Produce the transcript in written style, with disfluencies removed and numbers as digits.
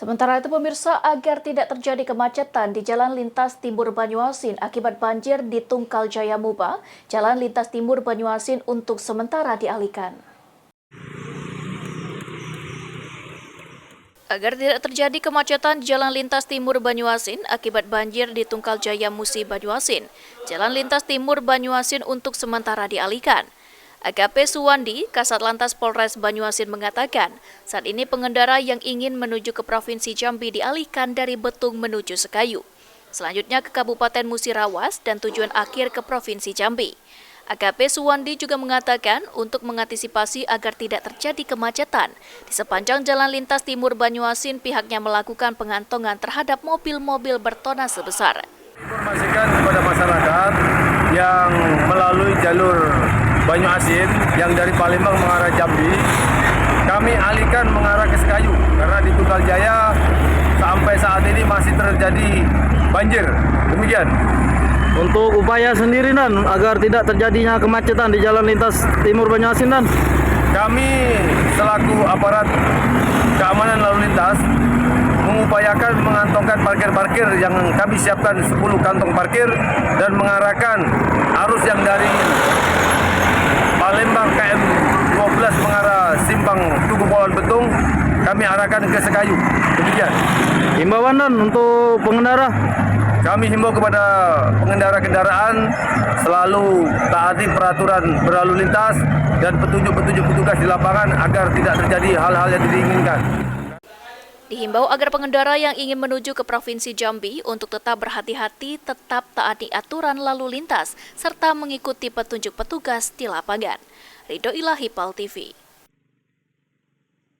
Sementara itu pemirsa, agar tidak terjadi kemacetan di Jalan Lintas Timur Banyuasin akibat banjir di Tungkal Jaya Muba, Jalan Lintas Timur Banyuasin untuk sementara dialihkan. Agar tidak terjadi kemacetan di Jalan Lintas Timur Banyuasin akibat banjir di Tungkal Jaya Musi Banyuasin, Jalan Lintas Timur Banyuasin untuk sementara dialihkan. AKP Suwandi, Kasat Lantas Polres Banyuasin mengatakan, saat ini pengendara yang ingin menuju ke Provinsi Jambi dialihkan dari Betung menuju Sekayu. Selanjutnya ke Kabupaten Musirawas dan tujuan akhir ke Provinsi Jambi. AKP Suwandi juga mengatakan untuk mengantisipasi agar tidak terjadi kemacetan, di sepanjang Jalan Lintas Timur Banyuasin pihaknya melakukan pengantongan terhadap mobil-mobil bertonase besar. Informasikan kepada masyarakat yang melalui jalur Banyuasin yang dari Palembang mengarah Jambi, kami alihkan mengarah ke Sekayu karena di Tungkal Jaya sampai saat ini masih terjadi banjir. Demikian. Untuk upaya sendiri Dan, agar tidak terjadinya kemacetan di Jalan Lintas Timur Banyuasin Dan, kami selaku aparat keamanan lalu lintas mengupayakan mengantongkan parkir-parkir yang kami siapkan 10 kantong parkir dan mengarahkan arus yang dari Palembang KM 12 mengarah Simpang Tugu Polon Betung kami arahkan ke Sekayu. Demikian. himbauan Dan untuk pengendara. Kami himbau kepada pengendara kendaraan selalu taati peraturan berlalu lintas dan petunjuk-petunjuk petugas di lapangan agar tidak terjadi hal-hal yang tidak diinginkan. Dihimbau agar pengendara yang ingin menuju ke Provinsi Jambi untuk tetap berhati-hati, tetap taati aturan lalu lintas, serta mengikuti petunjuk petugas di lapangan. Ridho Ilahi, PAL TV.